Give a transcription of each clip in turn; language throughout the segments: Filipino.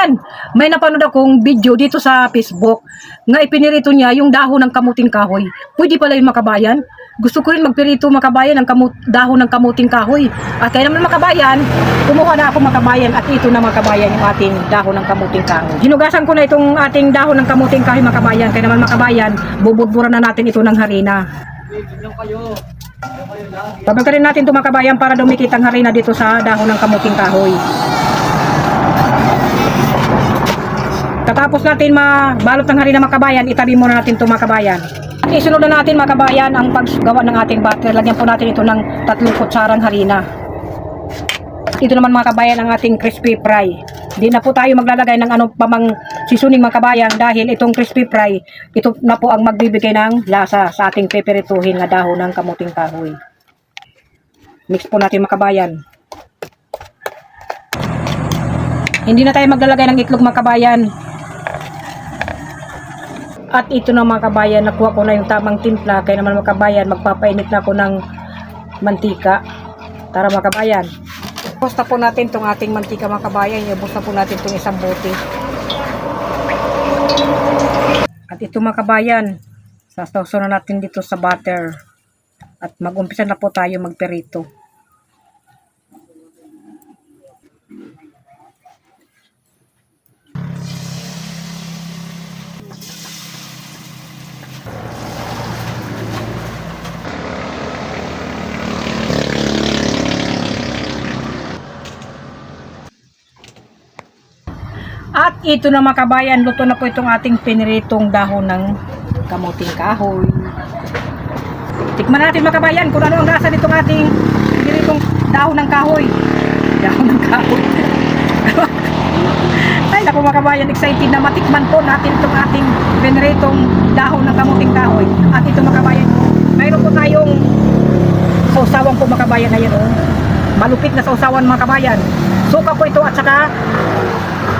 kabayan, may napanood akong video dito sa Facebook nga ipinirito niya yung dahon ng kamuting kahoy. Pwede pala yung makabayan. Gusto ko rin magpirito makabayan ng dahon ng kamuting kahoy. At kaya naman makabayan, kumuha na ako makabayan at ito na makabayan yung ating dahon ng kamuting kahoy. Hinugasan ko na itong ating dahon ng kamuting kahoy makabayan. Kaya naman makabayan, bubudburan na natin ito ng harina. Babagkarin natin ito makabayan para dumikit ang harina dito sa dahon ng kamuting kahoy. Katapos natin mabalot ng harina makabayan, itabi muna natin ito makabayan. Isunod na natin makabayan ang paggawa ng ating batter. Lagyan po natin ito ng 3 kutsarang harina. Ito naman makabayan ang ating crispy fry. Hindi na po tayo maglalagay ng ano pamang seasoning makabayan dahil itong crispy fry, ito na po ang magbibigay ng lasa sa ating peperituhin na dahon ng kamuting kahoy. Mix po natin makabayan. Hindi na tayo maglalagay ng itlog makabayan. At ito na mga kabayan, nakuha ko na yung tamang timpla. Kaya naman mga kabayan, magpapainit na ako ng mantika. Tara mga kabayan. Ibos na po natin itong ating mantika mga kabayan. Ibos na po natin itong isang bote. At ito mga kabayan, sasawsaw na natin dito sa butter. At mag-umpisa na po tayo magperito. At ito na mga kabayan, luto na po itong ating piniritong dahon ng kamuting kahoy. Tikman natin mga kabayan kung ano ang lasa nitong ating piniritong dahon ng kahoy. Dahon ng kahoy. Ay naku mga kabayan, excited na matikman po natin itong ating piniritong dahon ng kamuting kahoy. At ito mga kabayan, mayroon po tayong sausawan po mga kabayan. Ayan o, malupit na sausawan mga kabayan. Suka po ito at saka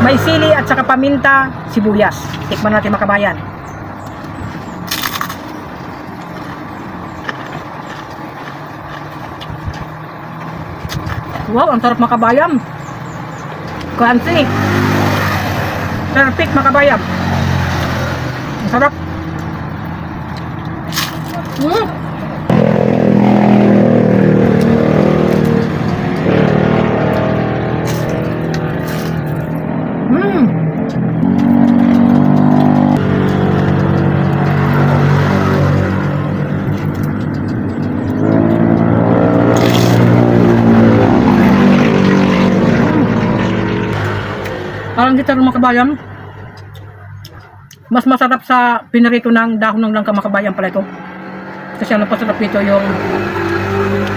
may sili at saka paminta, sibuyas. Tikman natin mga kabayan. Wow, ang sarap mga kabayan. Crunchy. Perfect mga kabayan. Ang sarap. Parang dito mga kabayan, mas masarap sa pinarito ng dahon ng langka mga kabayan pala ito. Kasi ang napasarap nito yung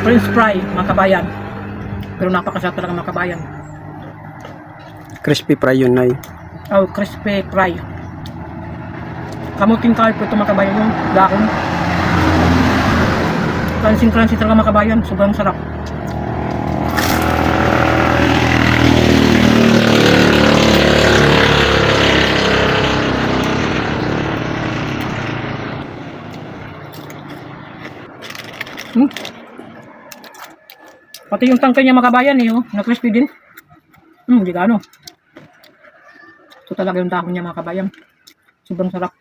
french fry mga kabayan. Pero napakasarap talaga mga kabayan. Crispy fry yun, Nay. Oh, crispy fry. Kamuting kahoy po ito mga kabayan yung dahon. Crunchy talaga mga kabayan. Sobrang sarap. Pati yung tangkay niya mga kabayan eh, oh, na crispy din. Hindi gaano. Ito talaga yung dahon niya mga kabayan. Sobrang sarap.